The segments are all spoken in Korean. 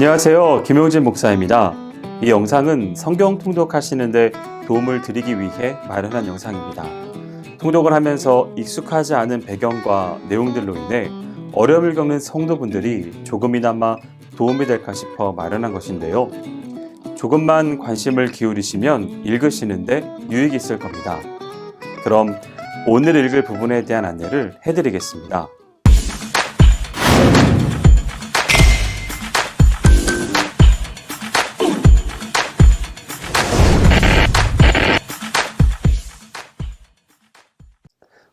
안녕하세요. 김용진 목사입니다. 이 영상은 성경 통독하시는데 도움을 드리기 위해 마련한 영상입니다. 통독을 하면서 익숙하지 않은 배경과 내용들로 인해 어려움을 겪는 성도분들이 조금이나마 도움이 될까 싶어 마련한 것인데요. 조금만 관심을 기울이시면 읽으시는데 유익이 있을 겁니다. 그럼 오늘 읽을 부분에 대한 안내를 해드리겠습니다.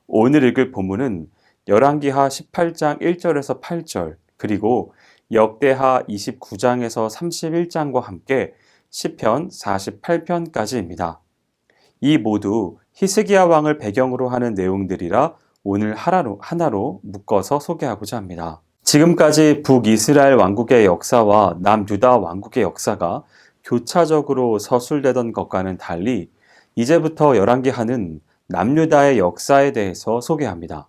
오늘 읽을 본문은 열왕기하 18장 1절에서 8절 그리고 역대하 29장에서 31장과 함께 시편 48편까지입니다. 이 모두 히스기야 왕을 배경으로 하는 내용들이라 오늘 하나로 묶어서 소개하고자 합니다. 지금까지 북이스라엘 왕국의 역사와 남유다 왕국의 역사가 교차적으로 서술되던 것과는 달리 이제부터 열왕기하는 남유다의 역사에 대해서 소개합니다.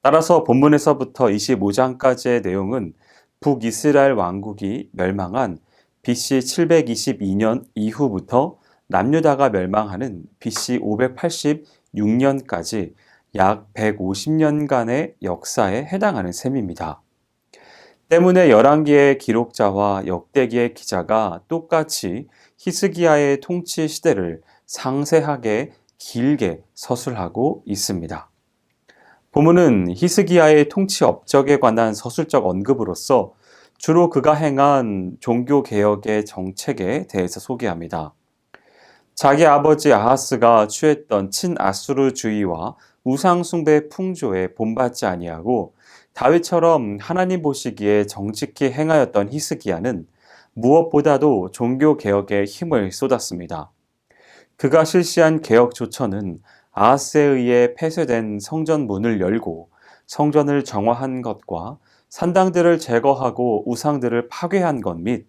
따라서 본문에서부터 25장까지의 내용은 북이스라엘 왕국이 멸망한 BC 722년 이후부터 남유다가 멸망하는 BC 586년까지 약 150년간의 역사에 해당하는 셈입니다. 때문에 열왕기의 기록자와 역대기의 기자가 똑같이 히스기야의 통치 시대를 상세하게 길게 서술하고 있습니다. 본문은 히스기야의 통치 업적에 관한 서술적 언급으로서 주로 그가 행한 종교개혁의 정책에 대해서 소개합니다. 자기 아버지 아하스가 취했던 친아수르주의와 우상숭배 풍조에 본받지 아니하고 다윗처럼 하나님 보시기에 정직히 행하였던 히스기야는 무엇보다도 종교개혁에 힘을 쏟았습니다. 그가 실시한 개혁 조처는 아하스에 의해 폐쇄된 성전 문을 열고 성전을 정화한 것과 산당들을 제거하고 우상들을 파괴한 것 및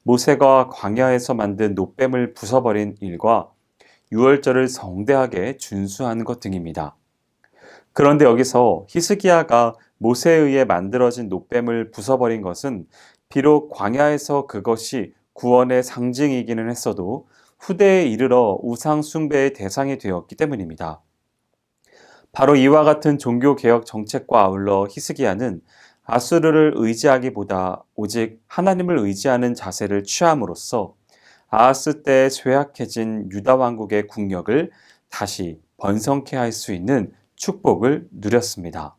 모세가 광야에서 만든 놋뱀을 부숴버린 일과 유월절을 성대하게 준수한 것 등입니다. 그런데 여기서 히스기야가 모세에 의해 만들어진 놋뱀을 부숴버린 것은 비록 광야에서 그것이 구원의 상징이기는 했어도 후대에 이르러 우상 숭배의 대상이 되었기 때문입니다. 바로 이와 같은 종교개혁 정책과 아울러 히스기야는 아수르를 의지하기보다 오직 하나님을 의지하는 자세를 취함으로써 아하스 때 쇠약해진 유다 왕국의 국력을 다시 번성케 할 수 있는 축복을 누렸습니다.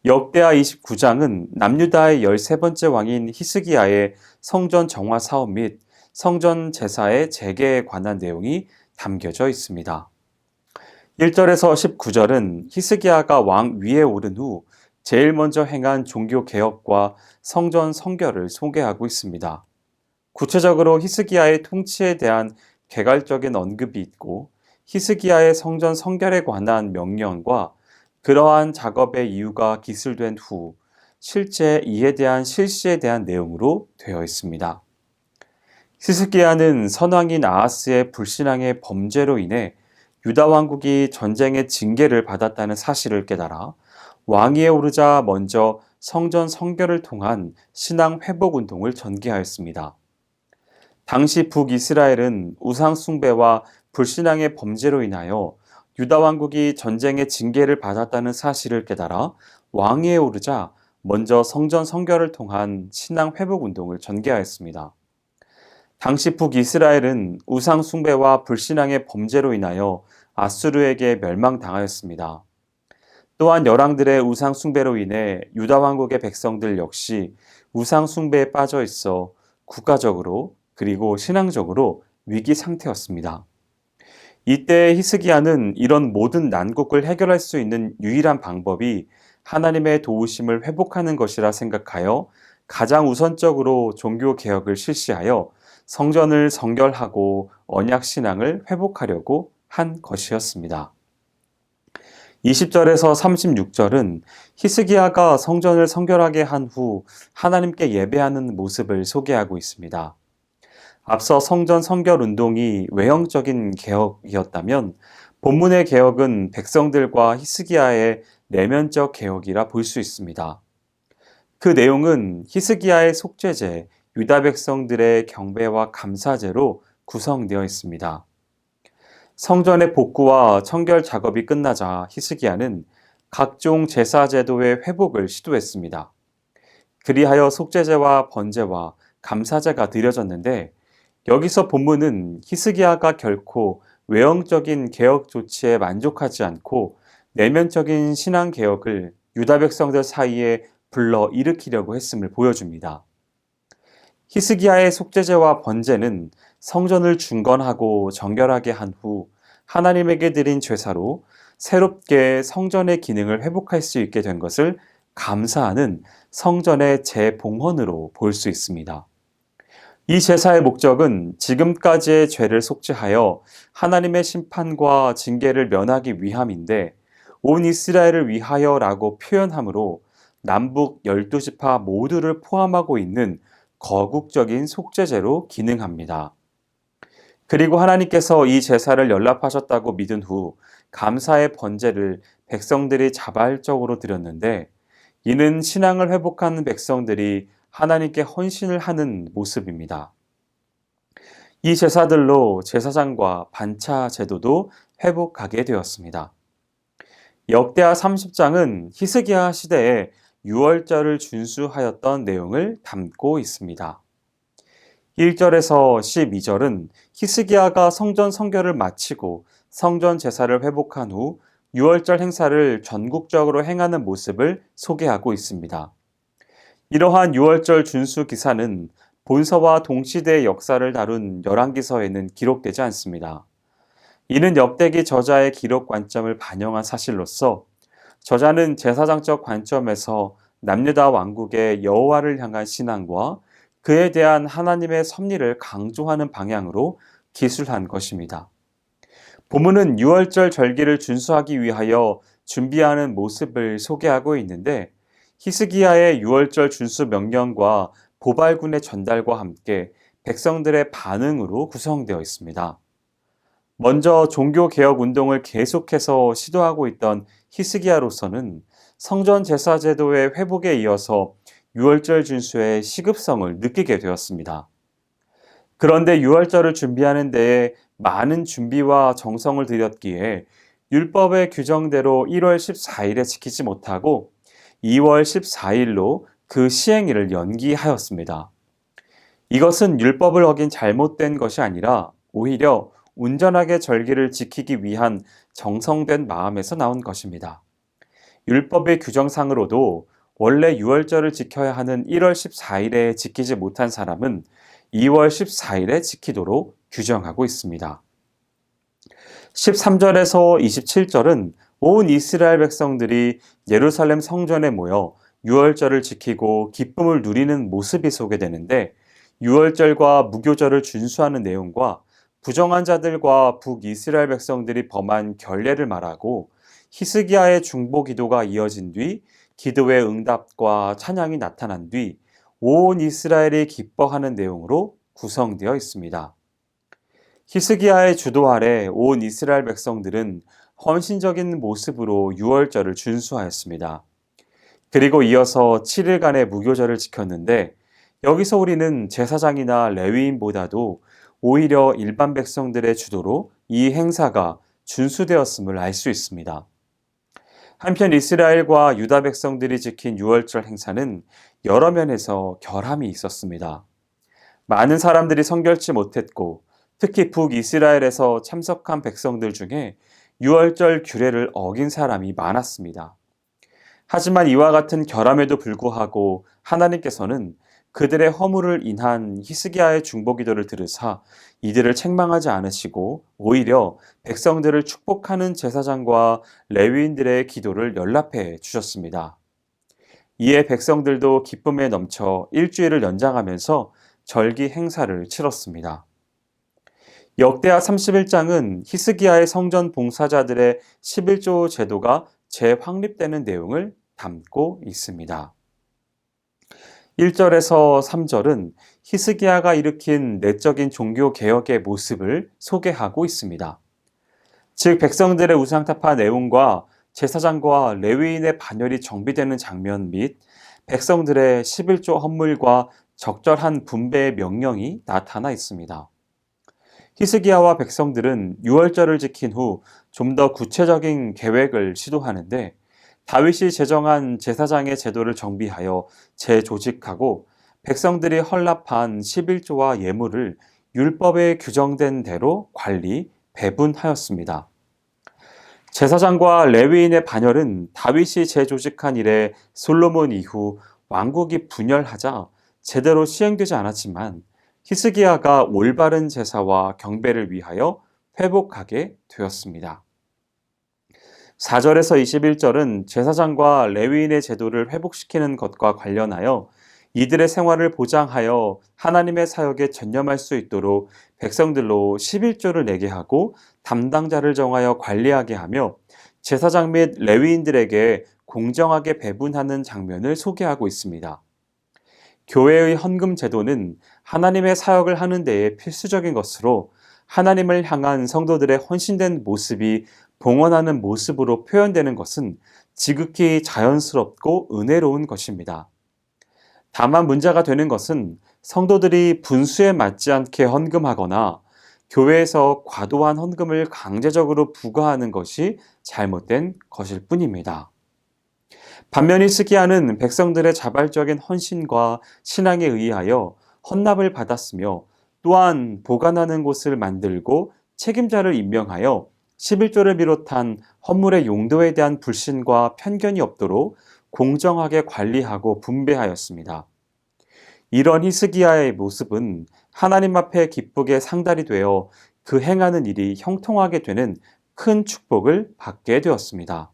역대하 29장은 남유다의 13번째 왕인 히스기야의 성전 정화 사업 및 성전 제사의 재개에 관한 내용이 담겨져 있습니다. 1절에서 19절은 히스기야가 왕 위에 오른 후 제일 먼저 행한 종교 개혁과 성전 성결을 소개하고 있습니다. 구체적으로 히스기야의 통치에 대한 개괄적인 언급이 있고 히스기야의 성전 성결에 관한 명령과 그러한 작업의 이유가 기술된 후 실제 이에 대한 실시에 대한 내용으로 되어 있습니다. 히스기야는 선왕인 아하스의 불신앙의 범죄로 인해 유다 왕국이 전쟁의 징계를 받았다는 사실을 깨달아 왕위에 오르자 먼저 성전 성결을 통한 신앙 회복 운동을 전개하였습니다. 당시 북이스라엘은 우상 숭배와 불신앙의 범죄로 인하여 유다 왕국이 전쟁의 징계를 받았다는 사실을 깨달아 왕위에 오르자 먼저 성전 성결을 통한 신앙 회복 운동을 전개하였습니다. 당시 북이스라엘은 우상 숭배와 불신앙의 범죄로 인하여 아수르에게 멸망당하였습니다. 또한 열왕들의 우상 숭배로 인해 유다 왕국의 백성들 역시 우상 숭배에 빠져 있어 국가적으로 그리고 신앙적으로 위기 상태였습니다. 이때 히스기야는 이런 모든 난국을 해결할 수 있는 유일한 방법이 하나님의 도우심을 회복하는 것이라 생각하여 가장 우선적으로 종교 개혁을 실시하여 성전을 성결하고 언약 신앙을 회복하려고 한 것이었습니다. 20절에서 36절은 히스기야가 성전을 성결하게 한 후 하나님께 예배하는 모습을 소개하고 있습니다. 앞서 성전 성결 운동이 외형적인 개혁이었다면 본문의 개혁은 백성들과 히스기야의 내면적 개혁이라 볼 수 있습니다. 그 내용은 히스기야의 속죄제, 유다 백성들의 경배와 감사제로 구성되어 있습니다. 성전의 복구와 청결 작업이 끝나자 히스기야는 각종 제사 제도의 회복을 시도했습니다. 그리하여 속죄제와 번제와 감사제가 드려졌는데 여기서 본문은 히스기야가 결코 외형적인 개혁 조치에 만족하지 않고 내면적인 신앙 개혁을 유다 백성들 사이에 불러 일으키려고 했음을 보여줍니다. 히스기야의 속죄제와 번제는 성전을 중건하고 정결하게 한 후 하나님에게 드린 제사로 새롭게 성전의 기능을 회복할 수 있게 된 것을 감사하는 성전의 재봉헌으로 볼 수 있습니다. 이 제사의 목적은 지금까지의 죄를 속죄하여 하나님의 심판과 징계를 면하기 위함인데 온 이스라엘을 위하여라고 표현하므로 남북 12지파 모두를 포함하고 있는 거국적인 속죄제로 기능합니다. 그리고 하나님께서 이 제사를 연락하셨다고 믿은 후 감사의 번제를 백성들이 자발적으로 드렸는데 이는 신앙을 회복하는 백성들이 하나님께 헌신을 하는 모습입니다. 이 제사들로 제사장과 반차 제도도 회복하게 되었습니다. 역대하 30장은 히스기야 시대에 유월절을 준수하였던 내용을 담고 있습니다. 1절에서 12절은 히스기야가 성전 성결을 마치고 성전 제사를 회복한 후 유월절 행사를 전국적으로 행하는 모습을 소개하고 있습니다. 이러한 유월절 준수 기사는 본서와 동시대의 역사를 다룬 열왕기서에는 기록되지 않습니다. 이는 역대기 저자의 기록 관점을 반영한 사실로서 저자는 제사장적 관점에서 남유다 왕국의 여호와를 향한 신앙과 그에 대한 하나님의 섭리를 강조하는 방향으로 기술한 것입니다. 본문은 유월절 절기를 준수하기 위하여 준비하는 모습을 소개하고 있는데 히스기야의 유월절 준수 명령과 보발군의 전달과 함께 백성들의 반응으로 구성되어 있습니다. 먼저 종교개혁 운동을 계속해서 시도하고 있던 히스기야로서는 성전 제사 제도의 회복에 이어서 유월절 준수의 시급성을 느끼게 되었습니다. 그런데 유월절을 준비하는 데에 많은 준비와 정성을 들였기에 율법의 규정대로 1월 14일에 지키지 못하고 2월 14일로 그 시행일을 연기하였습니다. 이것은 율법을 어긴 잘못된 것이 아니라 오히려 온전하게 절기를 지키기 위한 정성된 마음에서 나온 것입니다. 율법의 규정상으로도 원래 유월절을 지켜야 하는 1월 14일에 지키지 못한 사람은 2월 14일에 지키도록 규정하고 있습니다. 13절에서 27절은 온 이스라엘 백성들이 예루살렘 성전에 모여 유월절을 지키고 기쁨을 누리는 모습이 소개되는데 유월절과 무교절을 준수하는 내용과 부정한 자들과 북이스라엘 백성들이 범한 결례를 말하고 히스기야의 중보 기도가 이어진 뒤 기도의 응답과 찬양이 나타난 뒤 온 이스라엘이 기뻐하는 내용으로 구성되어 있습니다. 히스기야의 주도 아래 온 이스라엘 백성들은 헌신적인 모습으로 유월절을 준수하였습니다. 그리고 이어서 7일간의 무교절을 지켰는데 여기서 우리는 제사장이나 레위인보다도 오히려 일반 백성들의 주도로 이 행사가 준수되었음을 알 수 있습니다. 한편 이스라엘과 유다 백성들이 지킨 유월절 행사는 여러 면에서 결함이 있었습니다. 많은 사람들이 성결치 못했고 특히 북이스라엘에서 참석한 백성들 중에 유월절 규례를 어긴 사람이 많았습니다. 하지만 이와 같은 결함에도 불구하고 하나님께서는 그들의 허물을 인한 히스기야의 중보기도를 들으사 이들을 책망하지 않으시고 오히려 백성들을 축복하는 제사장과 레위인들의 기도를 연락해 주셨습니다. 이에 백성들도 기쁨에 넘쳐 일주일을 연장하면서 절기 행사를 치렀습니다. 역대하 31장은 히스기야의 성전 봉사자들의 11조 제도가 재확립되는 내용을 담고 있습니다. 1절에서 3절은 히스기야가 일으킨 내적인 종교 개혁의 모습을 소개하고 있습니다. 즉 백성들의 우상타파 내용과 제사장과 레위인의 반열이 정비되는 장면 및 백성들의 11조 헌물과 적절한 분배의 명령이 나타나 있습니다. 히스기야와 백성들은 유월절을 지킨 후 좀 더 구체적인 계획을 시도하는데 다윗이 제정한 제사장의 제도를 정비하여 재조직하고 백성들이 헌납한 11조와 예물을 율법에 규정된 대로 관리, 배분하였습니다. 제사장과 레위인의 반열은 다윗이 재조직한 이래 솔로몬 이후 왕국이 분열하자 제대로 시행되지 않았지만 히스기야가 올바른 제사와 경배를 위하여 회복하게 되었습니다. 4절에서 21절은 제사장과 레위인의 제도를 회복시키는 것과 관련하여 이들의 생활을 보장하여 하나님의 사역에 전념할 수 있도록 백성들로 11조를 내게 하고 담당자를 정하여 관리하게 하며 제사장 및 레위인들에게 공정하게 배분하는 장면을 소개하고 있습니다. 교회의 헌금 제도는 하나님의 사역을 하는 데에 필수적인 것으로 하나님을 향한 성도들의 헌신된 모습이 봉헌하는 모습으로 표현되는 것은 지극히 자연스럽고 은혜로운 것입니다. 다만 문제가 되는 것은 성도들이 분수에 맞지 않게 헌금하거나 교회에서 과도한 헌금을 강제적으로 부과하는 것이 잘못된 것일 뿐입니다. 반면 히스기야는 백성들의 자발적인 헌신과 신앙에 의하여 헌납을 받았으며 또한 보관하는 곳을 만들고 책임자를 임명하여 11조를 비롯한 헌물의 용도에 대한 불신과 편견이 없도록 공정하게 관리하고 분배하였습니다. 이런 히스기야의 모습은 하나님 앞에 기쁘게 상달이 되어 그 행하는 일이 형통하게 되는 큰 축복을 받게 되었습니다.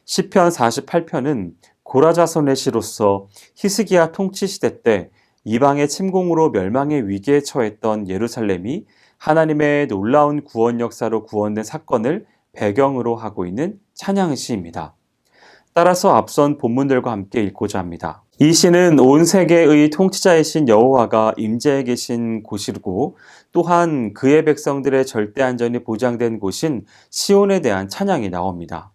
시편 48편은 고라 자손의 시로서 히스기야 통치 시대 때 이방의 침공으로 멸망의 위기에 처했던 예루살렘이 하나님의 놀라운 구원 역사로 구원된 사건을 배경으로 하고 있는 찬양시입니다. 따라서 앞선 본문들과 함께 읽고자 합니다. 이 시는 온 세계의 통치자이신 여호와가 임재해 계신 곳이고 또한 그의 백성들의 절대 안전이 보장된 곳인 시온에 대한 찬양이 나옵니다.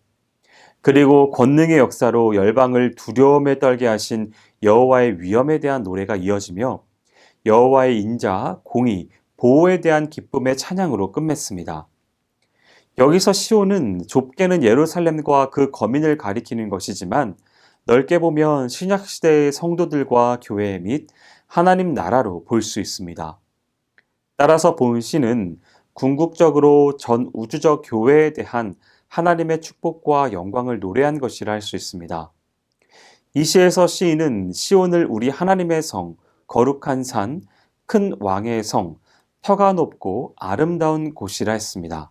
그리고 권능의 역사로 열방을 두려움에 떨게 하신 여호와의 위엄에 대한 노래가 이어지며 여호와의 인자, 공의, 보호에 대한 기쁨의 찬양으로 끝맺습니다. 여기서 시온은 좁게는 예루살렘과 그 거민을 가리키는 것이지만 넓게 보면 신약시대의 성도들과 교회 및 하나님 나라로 볼 수 있습니다. 따라서 본 시는 궁극적으로 전 우주적 교회에 대한 하나님의 축복과 영광을 노래한 것이라 할 수 있습니다. 이 시에서 시인은 시온을 우리 하나님의 성, 거룩한 산, 큰 왕의 성, 터가 높고 아름다운 곳이라 했습니다.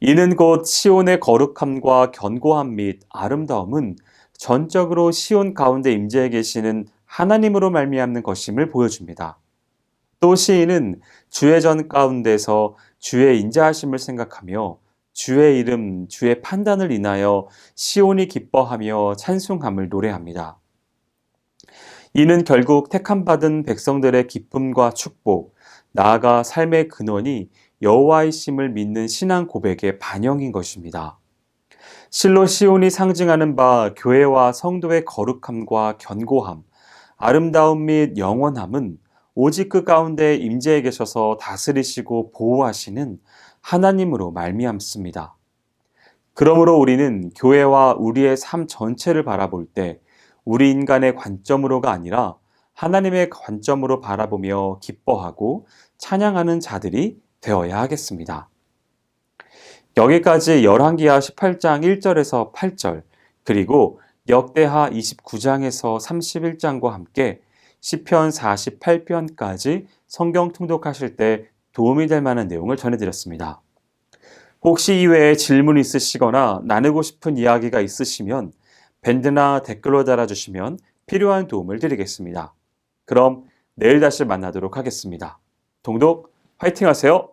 이는 곧 시온의 거룩함과 견고함 및 아름다움은 전적으로 시온 가운데 임재해 계시는 하나님으로 말미암는 것임을 보여줍니다. 또 시인은 주의 전 가운데서 주의 인자하심을 생각하며 주의 이름, 주의 판단을 인하여 시온이 기뻐하며 찬송함을 노래합니다. 이는 결국 택함받은 백성들의 기쁨과 축복, 나아가 삶의 근원이 여호와이심을 믿는 신앙 고백의 반영인 것입니다. 실로 시온이 상징하는 바 교회와 성도의 거룩함과 견고함, 아름다움 및 영원함은 오직 그 가운데 임재해 계셔서 다스리시고 보호하시는 하나님으로 말미암습니다. 그러므로 우리는 교회와 우리의 삶 전체를 바라볼 때 우리 인간의 관점으로가 아니라 하나님의 관점으로 바라보며 기뻐하고 찬양하는 자들이 되어야 하겠습니다. 여기까지 열왕기하 18장 1절에서 8절 그리고 역대하 29장에서 31장과 함께 시편 48편까지 성경 통독하실 때 도움이 될 만한 내용을 전해드렸습니다. 혹시 이외에 질문 있으시거나 나누고 싶은 이야기가 있으시면 밴드나 댓글로 달아주시면 필요한 도움을 드리겠습니다. 그럼 내일 다시 만나도록 하겠습니다. 동독 화이팅 하세요!